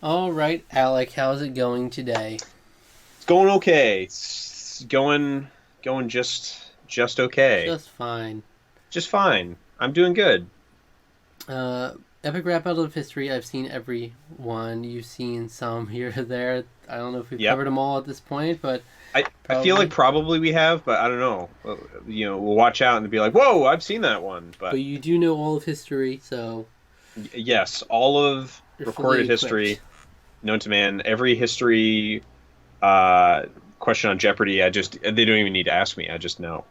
All right, Alec, how's it going today? It's going okay. It's going just okay. Just fine. Just fine. I'm doing good. Uh, Epic Rap Battle of History. I've seen every one. You've seen some here or there. I don't know if we've Yep. covered them all at this point, but I feel like probably. probably we have, but I don't know. We'll watch out and be like, "Whoa, I've seen that one." But But you do know all of history, so yes, all of you're fully recorded equipped. history known to man, every history uh question on Jeopardy, they don't even need to ask me. I just know.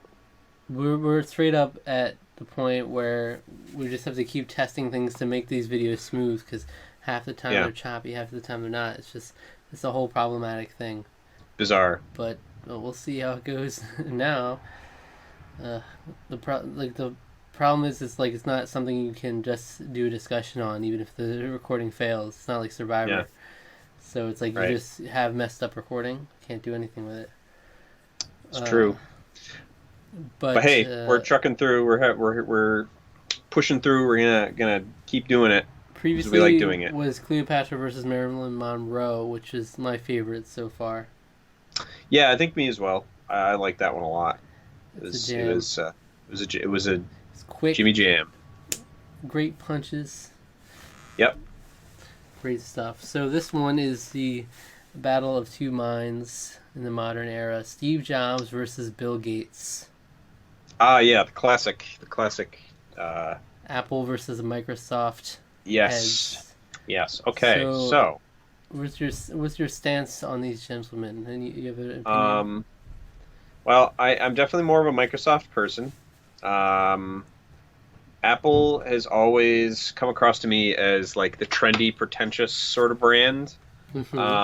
We're straight up at the point where we just have to keep testing things to make these videos smooth because half the time Yeah, they're choppy, half the time they're not. It's a whole problematic thing. bizarre. But we'll see how it goes now. Uh, the problem is it's like it's not something you can just do a discussion on, even if the recording fails. It's not like Yeah, Survivor, so it's like you right. just have messed up recording, can't do anything with it. It's Uh, true. But but hey, we're trucking through. We're pushing through. We're gonna keep doing it because we like Previously doing it. was Cleopatra versus Marilyn Monroe, which is my favorite so far. Yeah, I think me as well. I like that one a lot. It It's a was it jam. was uh, it was a It's quick, Jimmy Jam. great punches, Yep. great stuff. So this one is the battle of two minds in the modern era: Steve Jobs versus Bill Gates. Ah, yeah, the classic. Uh, Apple versus Microsoft yes, heads. yes. Okay, So, so what's your stance on these gentlemen? And you have an opinion? um, well, I'm definitely more of a Microsoft person. Um, Apple has always come across to me as like the trendy, pretentious sort of brand. Mm-hmm.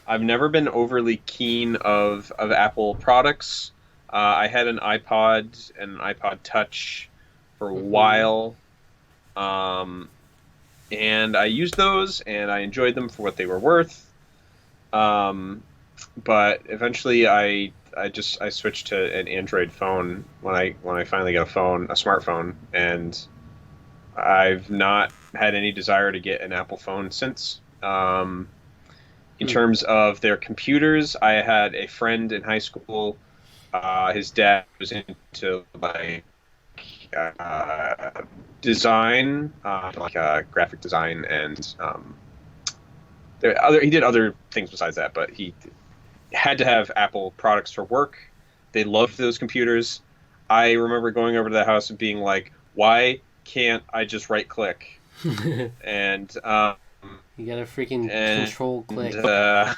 I've never been overly keen of Apple products. I had an iPod and an iPod Touch for a Mm-hmm. while, um, and I used those and I enjoyed them for what they were worth. Um, but eventually, I switched to an Android phone when I finally got a smartphone, and I've not had any desire to get an Apple phone since. In Hmm. terms of their computers, I had a friend in high school. His dad was into like uh, design, graphic design, and he did other things besides that. But he had to have Apple products for work. They loved those computers. I remember going over to the house and being like, "Why can't I just right click?" You And gotta freaking and control click. uh,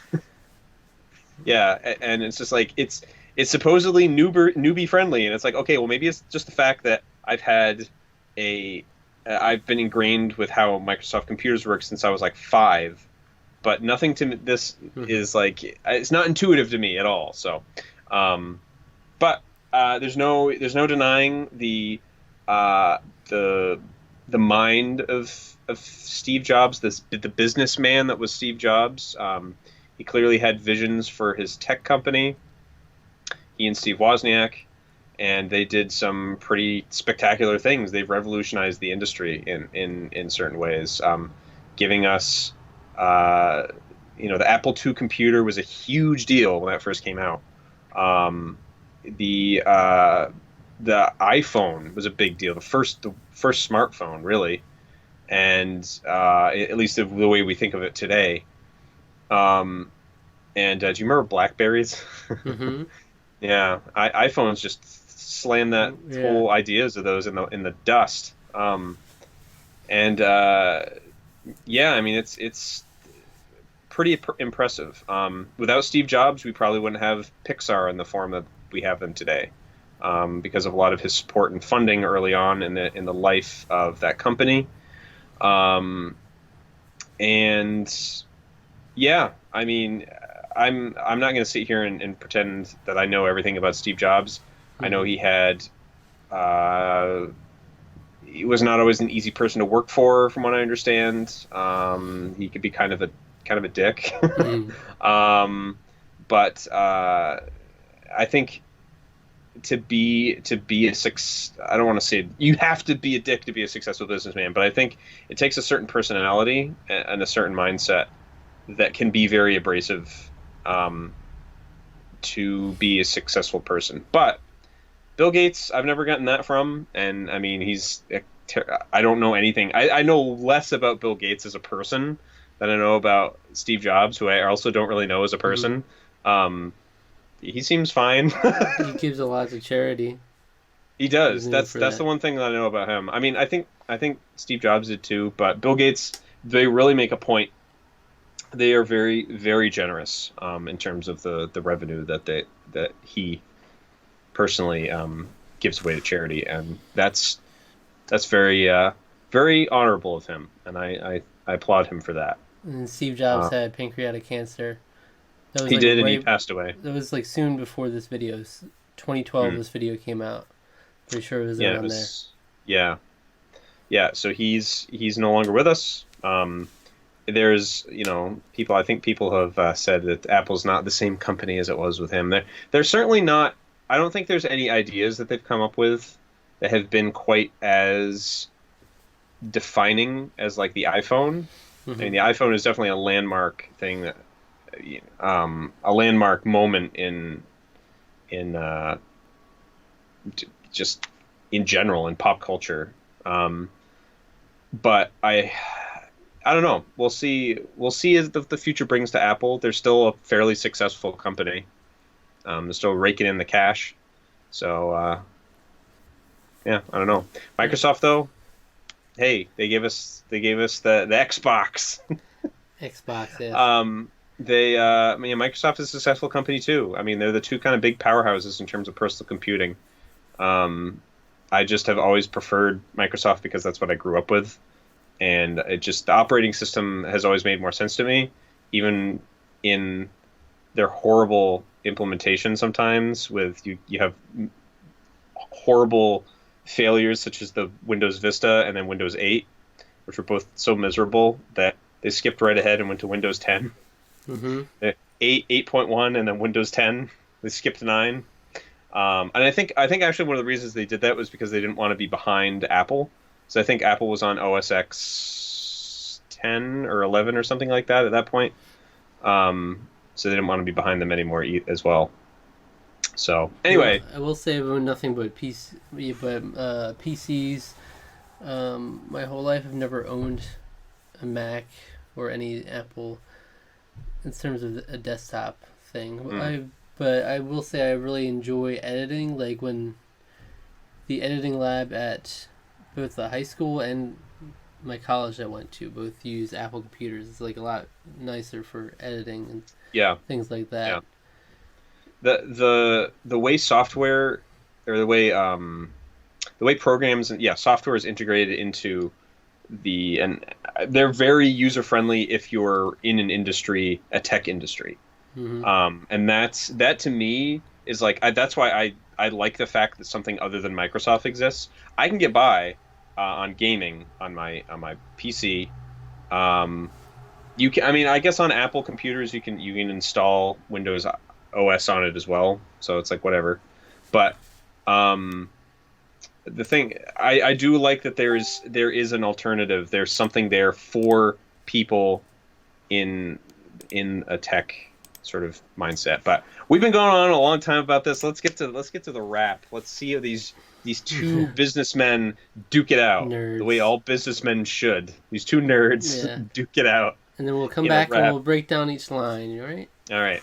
Yeah, and it's just like it's supposedly newbie friendly, and it's like, okay, well, maybe it's just the fact that a I've been ingrained with how Microsoft computers work since I was like 5, but nothing to this Mm-hmm. is like it's not intuitive to me at all. So, um, but there's no denying uh the the mind of Steve Jobs, the businessman that was Steve Jobs. He clearly had visions for his tech company, he and Steve Wozniak, and they did some pretty spectacular things. They've revolutionized the industry in certain ways, giving us, uh, the Apple II computer was a huge deal when that first came out. Um, the uh, the iPhone was a big deal. The first smartphone, really, and at least the way we think of it today. Um, and do you remember Blackberries? Mm-hmm. Yeah, iPhones just slam that Yeah. whole ideas of those in the dust. And yeah, I mean it's pretty impressive. Without Steve Jobs, we probably wouldn't have Pixar in the form that we have them today, because of a lot of his support and funding early on in the life of that company. Um, and yeah, I mean, I'm not going to sit here and pretend that I know everything about Steve Jobs. I know Mm-hmm. uh, he was not always an easy person to work for, from what I understand. He could be kind of a dick. Mm-hmm. um, but I think to be a success, I don't want to say you have to be a dick to be a successful businessman, but I think it takes a certain personality and a certain mindset that can be very abrasive um, to be a successful person. But Bill Gates, I've never gotten that from, and I mean, I don't know anything. I know less about Bill Gates as a person than I know about Steve Jobs, who I also don't really know as a Hmm. person. Um, he seems fine. He gives a lot to charity. He He's does. known That's for that's that. the one thing that I know about him. I mean, I think Steve Jobs did too, but Bill Gates, they really make a point. They are very, very generous in terms of the revenue that he personally gives away to charity, and that's very very honorable of him, and I applaud him for that. And Steve Jobs Uh, had pancreatic cancer. That was he like did, and he right. passed away. That was like soon before this video. 2012. Mm, This video came out. Pretty sure it was yeah, it around there. was. Yeah, yeah. So he's no longer with us. There's people. I think people have said that Apple's not the same company as it was with him. They're certainly not. I don't think there's any ideas that they've come up with that have been quite as defining as like the iPhone. I Hmm. mean, the iPhone is definitely a landmark thing that a landmark moment in just in general in pop culture. Um, but I don't know. We'll see. We'll see as the future brings to Apple. They're still a fairly successful company. They're still raking in the cash. So yeah, I don't know. Microsoft though, hey, they gave us the Xbox. Xbox, yes. I mean, Microsoft is a successful company too. I mean, they're the two kind of big powerhouses in terms of personal computing. Um, I just have always preferred Microsoft because that's what I grew up with, and it just the operating system has always made more sense to me, even in their horrible implementation sometimes. With you have horrible failures such as the Windows Vista and then Windows 8, which were both so miserable that they skipped right ahead and went to Windows 10. Hmm. 8.1 and then Windows 10. They skipped 9. And I think actually one of the reasons they did that was because they didn't want to be behind Apple. So I think Apple was on OS X 10 or 11 or something like that at that point. So they didn't want to be behind them anymore as well. So Well, anyway, I will say I've owned nothing but PCs. My whole life I've never owned a Mac or any Apple in terms of a desktop thing. mm, But I will say I really enjoy editing. Like when the editing lab at both the high school and my college I went to both use Apple computers. It's like a lot nicer for editing and yeah, things like yeah. that. The way software or the way programs and yeah software is integrated into and they're very user friendly if you're in an industry, a tech industry. Hmm. And that to me is like that's why I like the fact that something other than Microsoft exists. I can get by on gaming on my PC. Um, you can, I mean, I guess on Apple computers you can install Windows OS on it as well, so it's like whatever. But um, the thing I do like that there is an alternative. There's something there for people in in a tech sort of mindset. But we've been going on a long time about this. Let's get to the wrap. Let's see how these two businessmen duke it out the way Nerds. all businessmen should. These two nerds Yeah. duke it out And then we'll come in a back and rap. we'll break down each line, you alright? All right.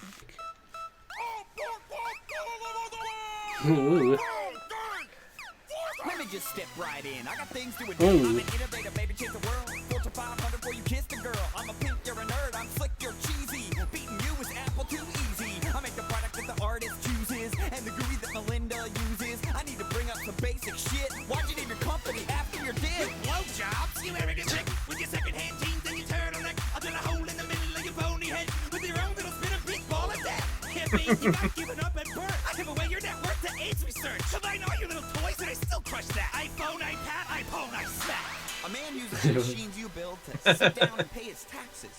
Ooh. Let me just step right in. I got things to do. Ooh. I'm an innovator, baby, change the world. Fortune 500 before you kiss the girl. I'm a pink, you're a nerd. I'm slick, you're cheesy. Beating you is Apple too easy. I make the product that the artist chooses and the GUI that Melinda uses. I need to bring up some basic shit. Why'd you name your company after your dick? Blowjobs, you arrogant chick with your second-hand jeans and your turtleneck. I'll drill a hole in the middle of your bony head with your own little spin of big ball of death. Can't be you got given up at birth. I give away your network to AIDS research. Combine all your little toys and I still crush that. iPhone, iPad, iPhone, I smack. A man uses the machines you build to sit down and pay his taxes.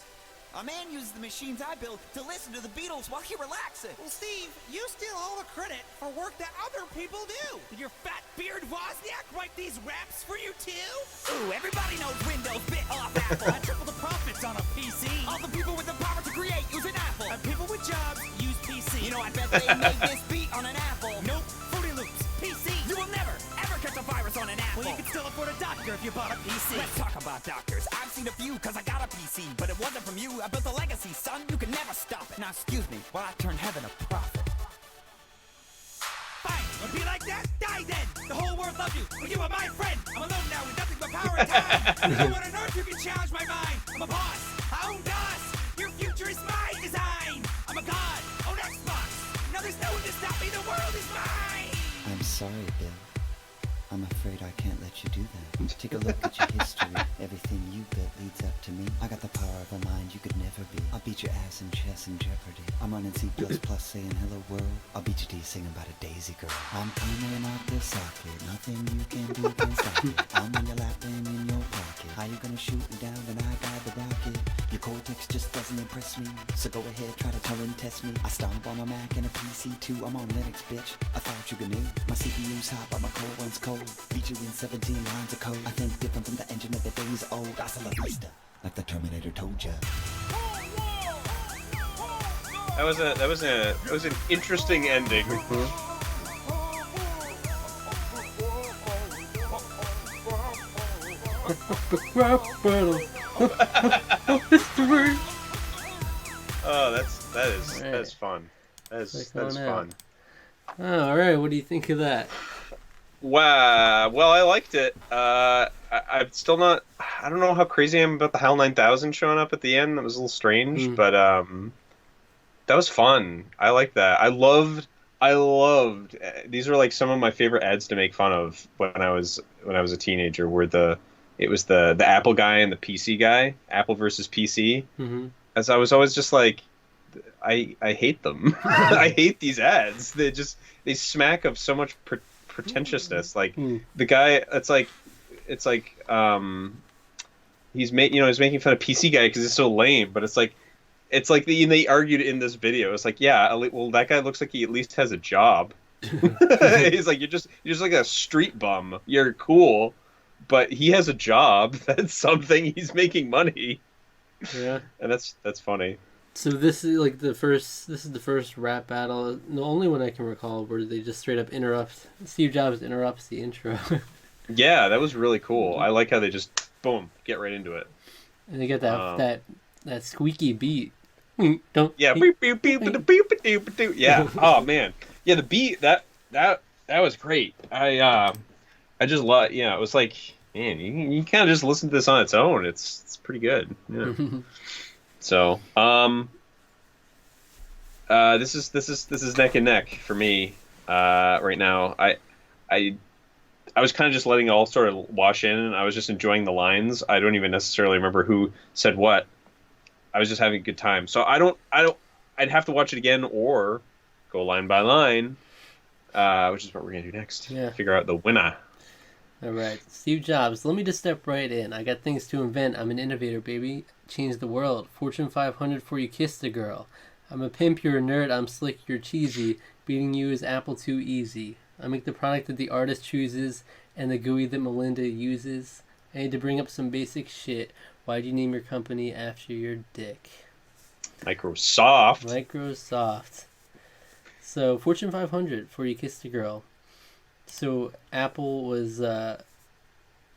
A man uses the machines I built to listen to the Beatles while he relaxes. Well, Steve, you steal all the credit for work that other people do. Did your fat beard Wozniak write these raps for you too? Ooh, everybody knows Windows bit off Apple. I triple the profits on a PC. All the people with the power to create use an Apple. And people with jobs use PC. You know, I bet they made this beat on an Apple. Nope, Fruity Loops, PC. You will never, ever catch a virus on an Apple. Well, you can still afford a doctor if you bought a PC. Let's talk about doctors. I've seen a few cause I got a PC, but it wasn't from you. I built a legacy, son. You can never stop it. Now, excuse me, while I turn heaven a profit. Fine, wanna be like that? Die then! The whole world loves you, but you are my friend! I'm alone now with nothing but power and time! No one on earth who can challenge my mind! I'm a boss! I own DOS! Your future is my design! I'm a god! Own Xbox! Now there's no one to stop me! The world is mine! I'm sorry, Bill. I'm afraid I can't let you do that. Take a look at your history. Everything you built leads up to me. I got the power of a mind you could never be. I'll beat your ass in chess and Jeopardy. I'm running C++ saying hello world. I'll beat you D singing about a daisy girl. I'm coming out the socket. Nothing you can do can stop it. I'm in your lap and in your pocket. How you gonna shoot me down when I got the rocket? Your Cortex just doesn't impress me. So go ahead, try to torrent test me. I stomp on a Mac and a PC too. I'm on Linux, bitch. I thought you knew. My CPU's hot, but my core one's cold. Beat you in 17 lines of code. I think different from the engine of the days old. Hasta la vista, like the Terminator told ya. That was an interesting ending. Oh, that's fun. That's fun. Oh, all right. What do you think of that? Wow. Well, I liked it. I'm still not. I don't know how crazy I am about the HAL 9000 showing up at the end. That was a little strange, but that was fun. I like that. I loved. These were like some of my favorite ads to make fun of when I was a teenager. It was the Apple guy and the PC guy, Apple versus PC. Mm-hmm. As I was always just like, I hate them. I hate these ads. They smack of so much pretentiousness. Like the guy, it's like he's making fun of PC guy because he's so lame. But it's like they argued in this video. It's like, yeah, well, that guy looks like he at least has a job. He's like, you're just like a street bum. You're cool, but he has a job. That's something. He's making money. Yeah, and that's funny. So this is the first rap battle, the only one I can recall where they just straight up Steve Jobs interrupts the intro. Yeah, that was really cool. I like how they just boom, get right into it. And they get that squeaky beat. Yeah. Yeah. Oh man. Yeah, the beat that was great. I just love. Yeah, it was like, man, you kind of just listen to this on its own. It's pretty good. Yeah. So, this is neck and neck for me right now. I was kind of just letting it all sort of wash in, and I was just enjoying the lines. I don't even necessarily remember who said what. I was just having a good time. So I'd have to watch it again or go line by line, which is what we're gonna do next. Yeah. Figure out the winner. All right, Steve Jobs. Let me just step right in. I got things to invent. I'm an innovator, baby. Change the world. Fortune 500 before you kiss the girl. I'm a pimp, you're a nerd. I'm slick, you're cheesy. Beating you is Apple too easy. I make the product that the artist chooses and the GUI that Melinda uses. I need to bring up some basic shit. Why'd you name your company after your dick? Microsoft. So, Fortune 500 before you kiss the girl. So, Apple was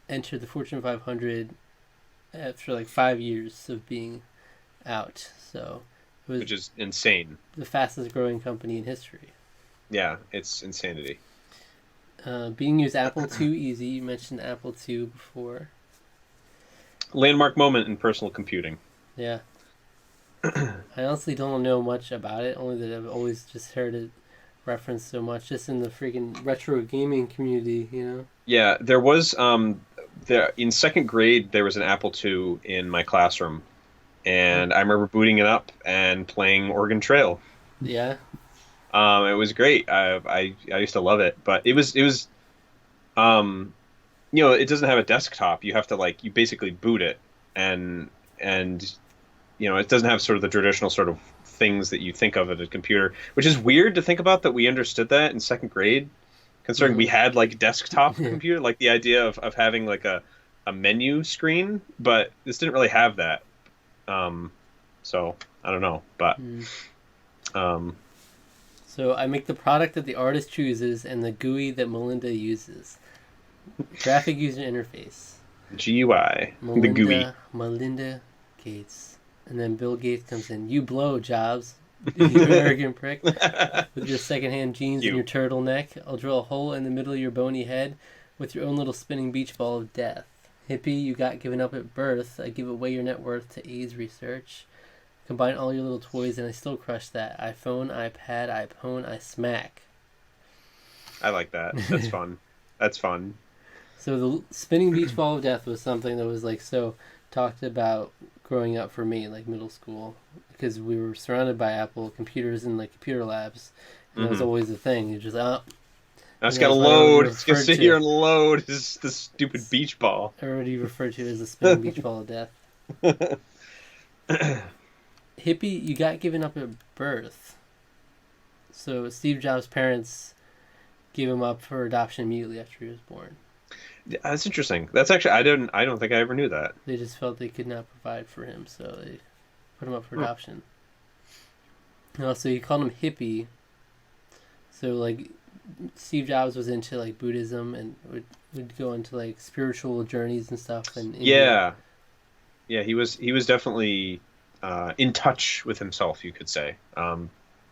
entered the Fortune 500 after like 5 years of being out. So, it was Which is insane. The fastest growing company in history. Yeah, it's insanity. Being used Apple too easy. You mentioned Apple II before. Landmark moment in personal computing. Yeah. I honestly don't know much about it, only that I've always just heard it referenced so much, just in the freaking retro gaming community, you know? Yeah, there was, in second grade, there was an Apple II in my classroom, and I remember booting it up and playing Oregon Trail. Yeah. It was great. I used to love it, but it was it doesn't have a desktop. You have to you basically boot it, and it doesn't have sort of the traditional sort of things that you think of at a computer, which is weird to think about that we understood that in second grade, considering we had like desktop computer, like the idea of having like a menu screen, but this didn't really have that. So I don't know, but So I make the product that the artist chooses and the GUI that Melinda uses. Graphic user interface. GUI, the GUI. Melinda Gates. And then Bill Gates comes in. You blow, Jobs. You arrogant prick. With your secondhand jeans and your turtleneck, I'll drill a hole in the middle of your bony head with your own little spinning beach ball of death. Hippie, you got given up at birth. I give away your net worth to AIDS research. Combine all your little toys and I still crush that. iPhone, iPad, iPhone, I smack. I like that. That's fun. That's fun. So the spinning beach ball of death was something that was like so talked about growing up for me, like middle school, because we were surrounded by Apple computers and like computer labs, and that was always the thing. You just now it's got to load. It's gonna sit here and load this stupid beach ball. Already referred to as the spinning beach ball of death. Hippie, you got given up at birth. So Steve Jobs' parents gave him up for adoption immediately after he was born. Yeah, that's interesting. That's actually I don't think I ever knew that. They just felt they could not provide for him, so they put him up for adoption. And also, he called him hippie. So like, Steve Jobs was into like Buddhism and would go into like spiritual journeys and stuff. And yeah, he was definitely in touch with himself, you could say.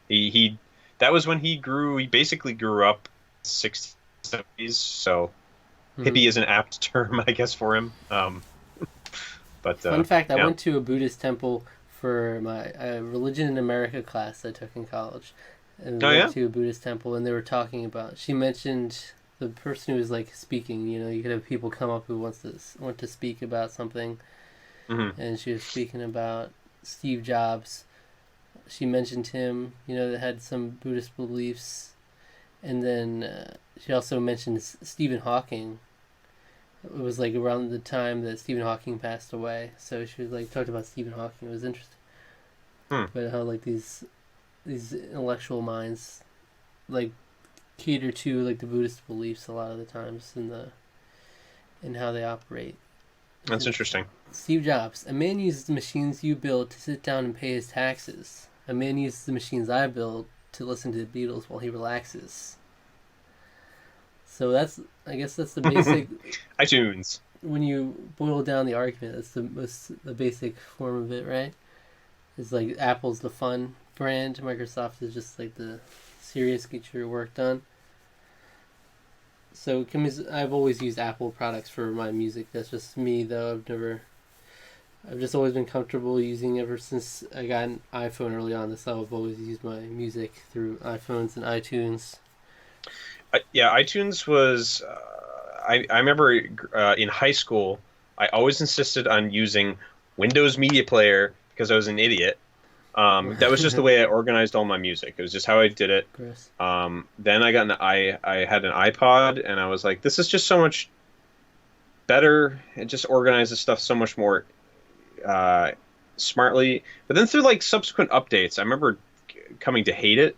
He that was when he grew. He basically grew up 60s, 70s. So hippie is an apt term, I guess, for him. But fun fact: I went to a Buddhist temple for my Religion in America class I took in college. And we went to a Buddhist temple, and they were talking about. She mentioned the person who was like speaking. You know, you could have people come up who want to speak about something, and she was speaking about Steve Jobs. She mentioned him. You know, that had some Buddhist beliefs, and then she also mentioned Stephen Hawking. It was like around the time that Stephen Hawking passed away, so she was like talked about Stephen Hawking. It was interesting, but how like these intellectual minds like cater to like the Buddhist beliefs a lot of the times in how they operate. That's interesting. Steve Jobs: a man uses the machines you build to sit down and pay his taxes. A man uses the machines I build to listen to the Beatles while he relaxes. So I guess that's the basic iTunes. When you boil down the argument, that's the basic form of it, right? It's like Apple's the fun brand, Microsoft is just like the serious, get your work done. So I've always used Apple products for my music. That's just me, though. I've just always been comfortable using ever since I got an iPhone early on. That's how I've always used my music, through iPhones and iTunes. iTunes was. I remember in high school, I always insisted on using Windows Media Player because I was an idiot. That was just the way I organized all my music. It was just how I did it. Then I got I had an iPod, and I was like, this is just so much better. It just organizes stuff so much more smartly. But then through like subsequent updates, I remember coming to hate it.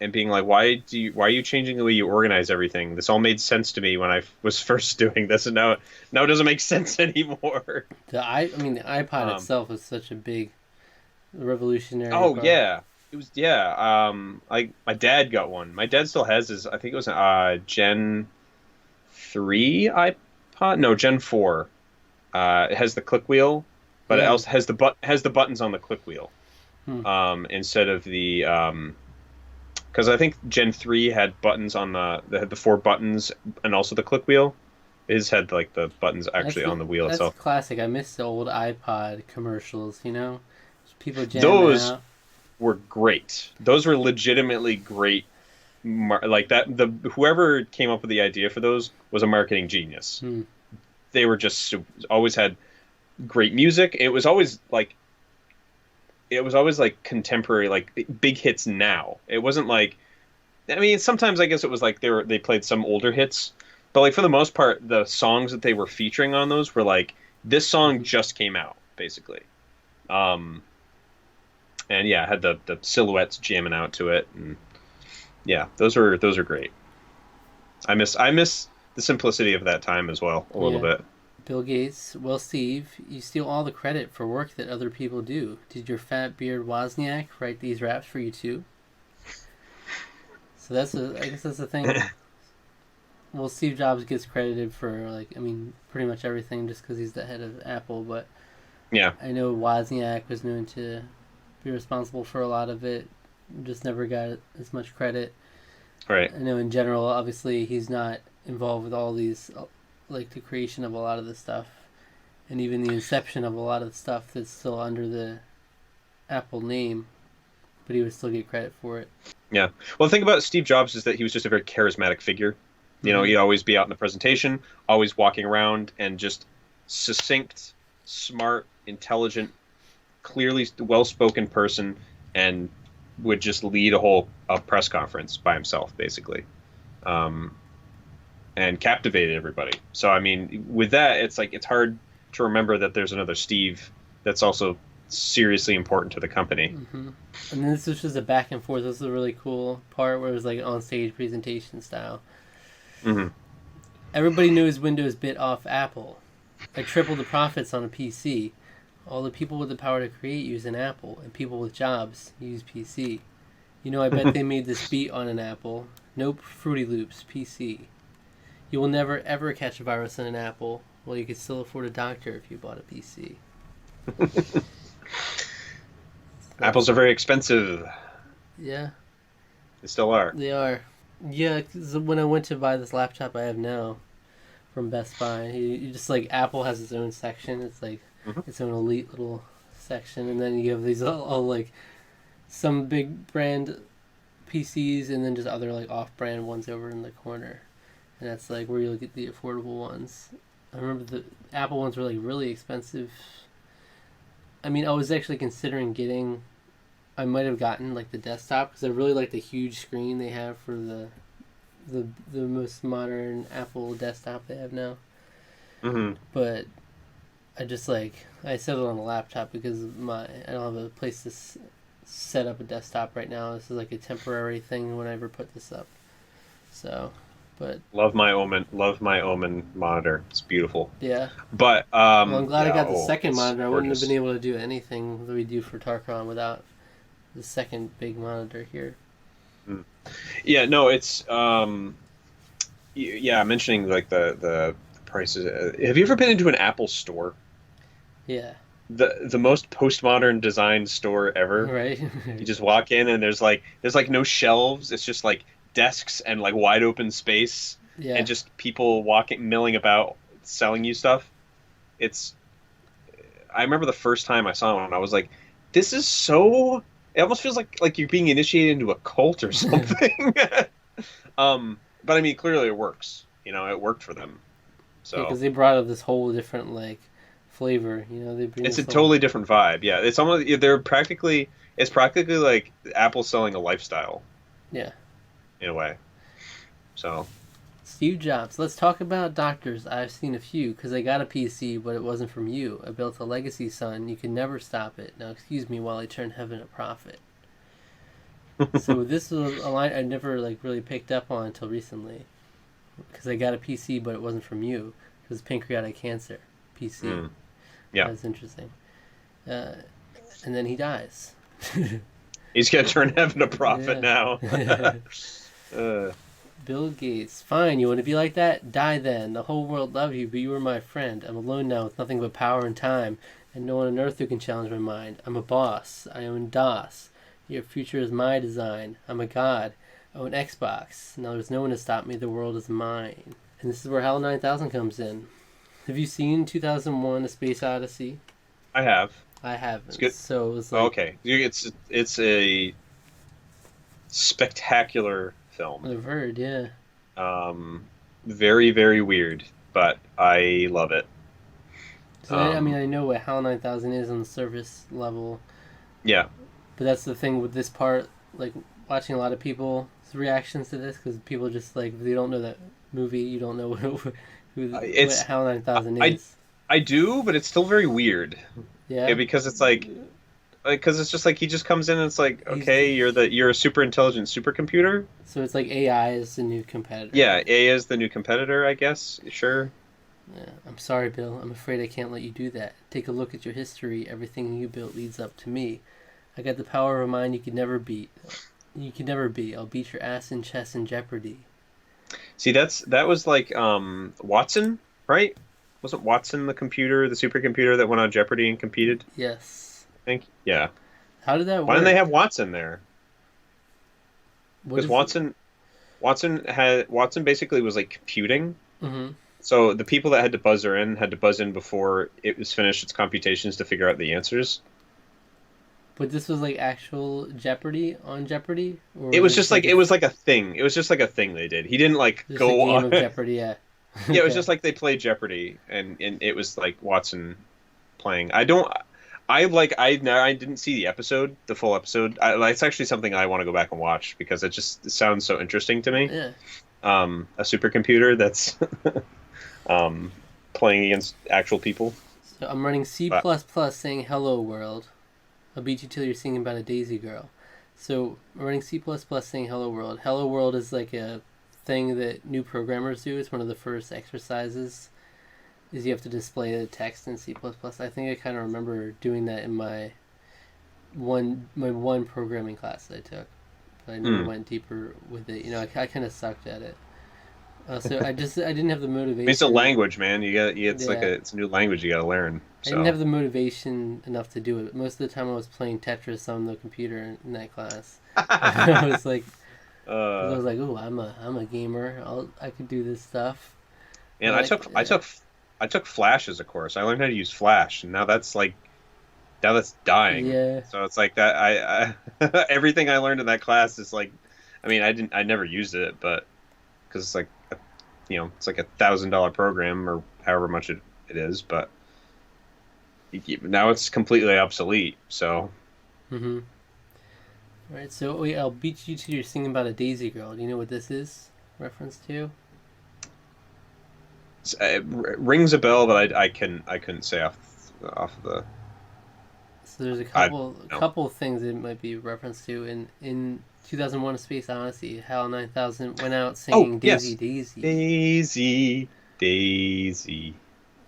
And being like, why are you changing the way you organize everything? This all made sense to me when I was first doing this, and now it doesn't make sense anymore. The iPod itself was such a big revolutionary. Oh product. yeah, it was. Yeah, like my dad got one. My dad still has his. I think it was Gen 3 iPod. No, Gen 4. It has the click wheel, but it also has the buttons on the click wheel, instead of the. Because I think Gen 3 had buttons on they had the 4 buttons and also the click wheel. His had like the buttons actually on the wheel itself. That's classic. I miss the old iPod commercials, you know? People jamming Those out. Were great. Those were legitimately great. Like that, whoever came up with the idea for those was a marketing genius. They were just always had great music. It was always like contemporary, like big hits now. It wasn't like, I mean, sometimes I guess it was like they played some older hits, but like for the most part, the songs that they were featuring on those were like, this song just came out. basically. And yeah, had the silhouettes jamming out to it, and yeah, those are great. I miss the simplicity of that time as well a little Yeah. bit. Bill Gates, well, Steve, you steal all the credit for work that other people do. Did your fat beard Wozniak write these raps for you too? So I guess that's the thing. Well, Steve Jobs gets credited for pretty much everything just because he's the head of Apple. But Yeah, I know Wozniak was known to be responsible for a lot of it. Just never got as much credit. right. I know in general, obviously, he's not involved with all these, like the creation of a lot of the stuff, and even the inception of a lot of the stuff that's still under the Apple name, but he would still get credit for it. Yeah. Well, the thing about Steve Jobs is that he was just a very charismatic figure. He'd always be out in the presentation, always walking around, and just succinct, smart, intelligent, clearly well-spoken person, and would just lead a press conference by himself, basically, and captivated everybody. So, I mean, with that, it's hard to remember that there's another Steve that's also seriously important to the company. Mm-hmm. And then this was just a back and forth. This was a really cool part where it was like on stage presentation style. Hmm. Everybody knows Windows bit off Apple. I tripled the profits on a PC. All the people with the power to create use an Apple, and people with jobs use PC. I bet they made this beat on an Apple. Nope, Fruity Loops, PC. You will never ever catch a virus on an Apple. Well, you could still afford a doctor if you bought a PC. Apples are very expensive. Yeah, They still are. they are. Yeah, 'cause when I went to buy this laptop I have now from Best Buy, you just like Apple has its own section. It's like its own elite little section, and then you have these all like some big brand PCs, and then just other like off-brand ones over in the corner, and that's like where you'll get the affordable ones. I remember the Apple ones were like really expensive. I mean, I was actually considering getting. I might have gotten like the desktop because I really like the huge screen they have for the most modern Apple desktop they have now. Hmm. But I just I settled on a laptop because I don't have a place to set up a desktop right now. This is like a temporary thing whenever I put this up. So, but Love my Omen monitor. It's beautiful. yeah. But Well, I'm glad I yeah, got the second it's monitor. I wouldn't have gorgeous. been able to do anything that we do for Tarqaron without the second big monitor here. Yeah, no, it's yeah, mentioning like the prices. Have you ever been into an Apple store? Yeah. The most postmodern design store ever. Right. You just walk in and there's no shelves. It's just like desks and like wide open space Yeah. and just people milling about selling you stuff. I remember the first time I saw one, I was like, this is so. It almost feels like you're being initiated into a cult or something. But I mean, clearly it works. It worked for them. So because they brought up this whole different flavor. They bring it's this a totally different vibe. Yeah, it's almost it's practically like Apple selling a lifestyle Yeah. in a way. So Steve Jobs. Let's talk about doctors. I've seen a few because I got a PC, but it wasn't from you. I built a legacy, son. You can never stop it. Now excuse me while I turn heaven a profit. So this was a line I never really picked up on until recently, because I got a PC, but it wasn't from you. It was pancreatic cancer. PC. yeah, That's interesting. And then he dies. he's gonna turn heaven a profit now. Bill Gates. Fine, you want to be like that? Die then. The whole world loved you, but you were my friend. I'm alone now with nothing but power and time, and no one on earth who can challenge my mind. I'm a boss. I own DOS. Your future is my design. I'm a god. I own Xbox. Now there's no one to stop me. The world is mine. And this is where HAL 9000 comes in. Have you seen 2001: A Space Odyssey? I have. I haven't. It's good. So it was Okay, it's a spectacular film. I've heard, yeah. Very, very weird, but I love it. So I mean, I know what HAL 9000 is on the surface level. Yeah. But that's the thing with this part, watching a lot of people's reactions to this, because people just if they don't know that movie, you don't know what HAL 9000 is. I do, but it's still very weird. Yeah. because it's like because it's just like he just comes in and it's like, He's okay, you're a super intelligent supercomputer. So it's like AI is the new competitor. Yeah, A is the new competitor, I guess. Sure. Yeah. I'm sorry, Bill. I'm afraid I can't let you do that. Take a look at your history. Everything you built leads up to me. I got the power of a mind you could never beat. You could never beat. I'll beat your ass in chess and Jeopardy. See, that was like Watson, right? Wasn't Watson the computer, the supercomputer that went on Jeopardy and competed? Yes. I think. Yeah. How did that Why work? didn't they have Watson there? What Because is Watson basically was like computing. Mm-hmm. So the people that had to buzz in before it was finished its computations to figure out the answers. But this was like actual Jeopardy on Jeopardy, or It was just like a, it was like a thing. It was just like a thing they did. He didn't like just a go game on. of Jeopardy. Yeah. Yeah, it was Okay. just like they played Jeopardy, and it was like Watson playing. I don't. I like. I didn't see the episode, the full episode. It's actually something I want to go back and watch because it sounds so interesting to me. Yeah. A supercomputer that's playing against actual people. So I'm running C++ But saying hello world. I'll beat you till you're singing about a daisy girl. So I'm running C++ saying hello world. Hello world is like a thing that new programmers do. It's one of the first exercises. Is you have to display the text in C++. I think I kind of remember doing that in my one programming class that I took. But I never went deeper with it. You know, I kind of sucked at it. So I didn't have the motivation. it's a language, man. It's like Yeah. it's a new language you got to learn. I didn't So have the motivation enough to do it. Most of the time, I was playing Tetris on the computer in that class. I was like, I was like, "Ooh, I'm a gamer. I could do this stuff." and Like, I took Flash as a course. I learned how to use Flash, and now that's dying. Yeah. So it's like that. I everything I learned in that class is like, I mean, I never used it, but because it's like, it's like $1,000 program or however much it is, but now it's completely obsolete. So Mm-hmm. All right. So wait, I'll beat you till you're singing about a daisy girl. Do you know what this is reference to? it rings a bell, but I couldn't say off the. So there's a I no. couple things it might be reference to in 2001: A Space Odyssey. HAL 9000 went out singing Yes. Daisy Daisy. Daisy.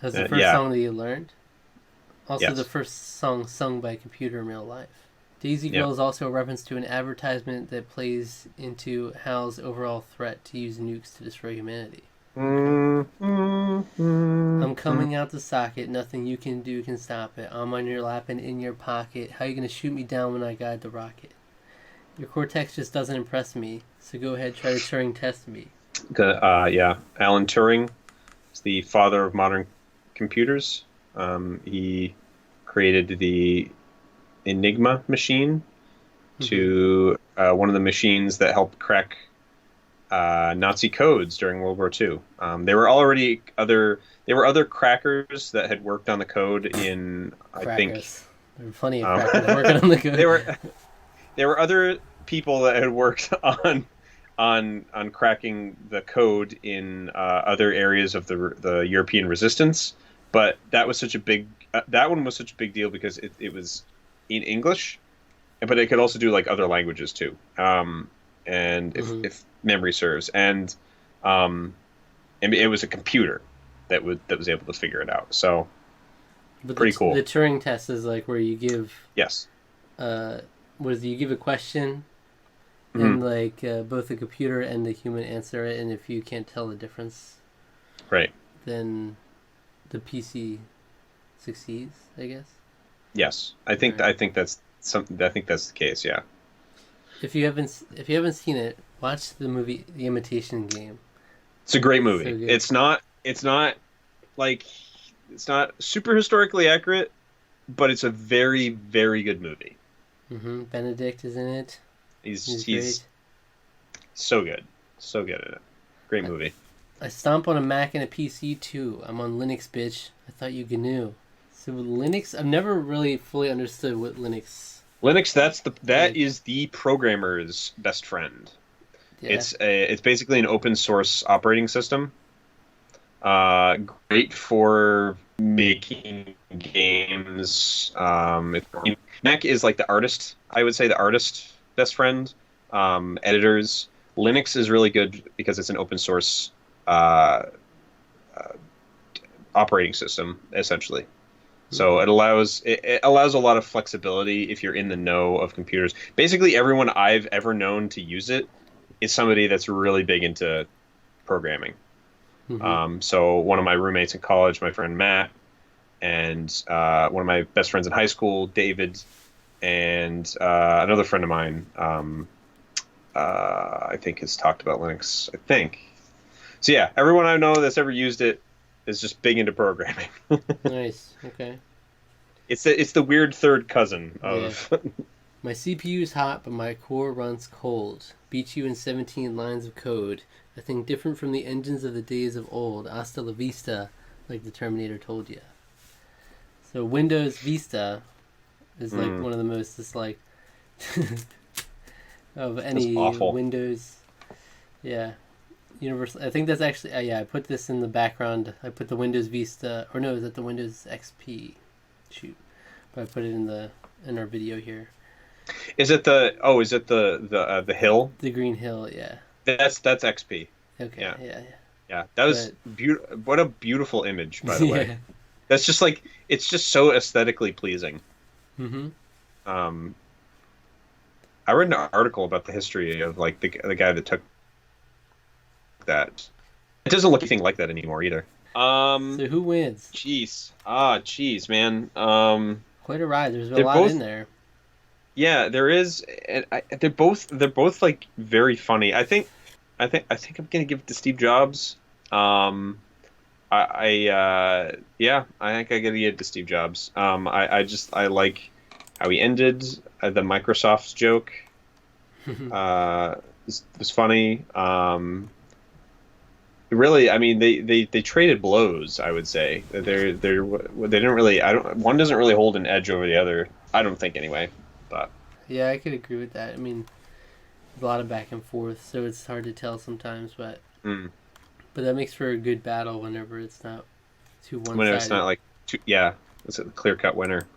That was the first yeah. song that you learned. Also, Yes. the first song sung by a computer in real life. Daisy Yeah. Girl is also a reference to an advertisement that plays into HAL's overall threat to use nukes to destroy humanity. I'm coming out the socket. Nothing you can do can stop it. I'm on your lap and in your pocket. How you gonna shoot me down when I guide the rocket? Your cortex just doesn't impress me. So go ahead, try to Turing test me. Yeah, Alan Turing is the father of modern computers. He created the Enigma machine to one of the machines that helped crack Nazi codes during World War II. There were other crackers that had worked on the code in I think Crackers. There were plenty of crackers working on the code. there were other people that had worked on cracking the code in other areas of the European resistance, but that was such a big that one was such a big deal because it was in English, but it could also do like other languages too. And if memory serves, and it was a computer that was able to figure it out. So But pretty cool. The Turing test is like where you give Yes. you give a question and like both the computer and the human answer it, and if you can't tell the difference, Right. then the PC succeeds, I guess. Yes. I think that's something. I think that's the case. Yeah. If you haven't seen it, watch the movie The Imitation Game. It's a great movie. So good. It's not super historically accurate, but it's a very, very good movie. Benedict is in it. He's great. so good in it. Great movie. I stomp on a Mac and a PC too. I'm on Linux, bitch. I thought you GNU. So with Linux, I've never really fully understood what Linux. Linux, that is the programmer's best friend. Yeah. It's basically an open source operating system. Great for making games. Mac is like the artist. I would say the artist best friend. Editors. Linux is really good because it's an open source operating system essentially. So it allows a lot of flexibility if you're in the know of computers. Basically, everyone I've ever known to use it is somebody that's really big into programming. So one of my roommates in college, my friend Matt, and one of my best friends in high school, David, and another friend of mine, I think has talked about Linux. I think. So yeah, everyone I know that's ever used it is just big into programming. Nice. Okay. It's the weird third cousin of. Yeah. My CPU is hot, but my core runs cold. Beat you in 17 lines of code. A thing different from the engines of the days of old. Hasta la vista, like the Terminator told you. So Windows Vista is like one of the most disliked of any Windows. Yeah. Universal. I think that's actually. Yeah, I put this in the background. I put the Windows Vista, or no, is that the Windows XP? Shoot, but I put it in our video here. Is it the? Oh, is it the hill? The green hill, yeah. That's XP. Okay. Yeah. That was beautiful. What a beautiful image, by the way. That's just like it's just so aesthetically pleasing. I read an article about the history of like the guy that took that. It doesn't look anything like that anymore either. So who wins? Jeez, man. Quite a ride. There's been a lot in there. Yeah, there is. And they're both like very funny. I think I'm gonna give it to Steve Jobs. I think I gotta give it to Steve Jobs. I like how he ended the Microsoft joke. Was funny. Really, I mean, they traded blows. I would say they didn't really. One doesn't really hold an edge over the other. I don't think anyway. But yeah, I could agree with that. I mean, there's a lot of back and forth, so it's hard to tell sometimes. But that makes for a good battle whenever it's not too one-sided. Whenever it's not like it's a clear-cut winner.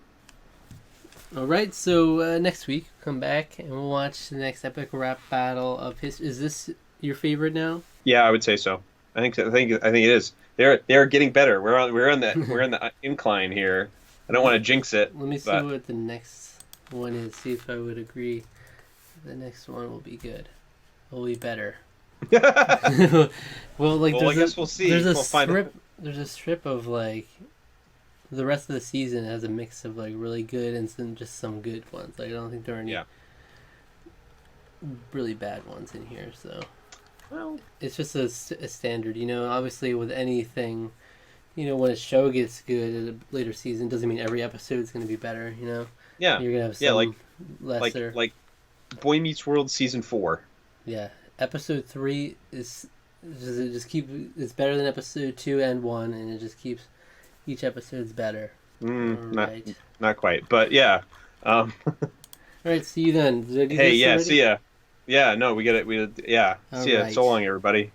All right, so next week come back and we'll watch the next epic rap battle of history. Is this your favorite now? Yeah, I would say so. I think it is. They're getting better. We're on the incline here. I don't want to jinx it. Let me see what the next one is. See if I would agree. The next one will be good. Will be better. Well, I guess we'll see. There's a strip of like the rest of the season has a mix of like really good and some good ones. Like, I don't think there are any really bad ones in here. So. Well, it's just a standard, obviously with anything, when a show gets good at a later season, doesn't mean every episode is going to be better, Yeah. You're going to have some lesser. Like Boy Meets World season 4. Yeah. Episode 3 it's better than episode 2 and 1, and it just keeps, each episode's better. Not quite, but yeah. All right, see you then. Hey, see ya. Yeah, no, we get it. See ya. Right. So long, everybody.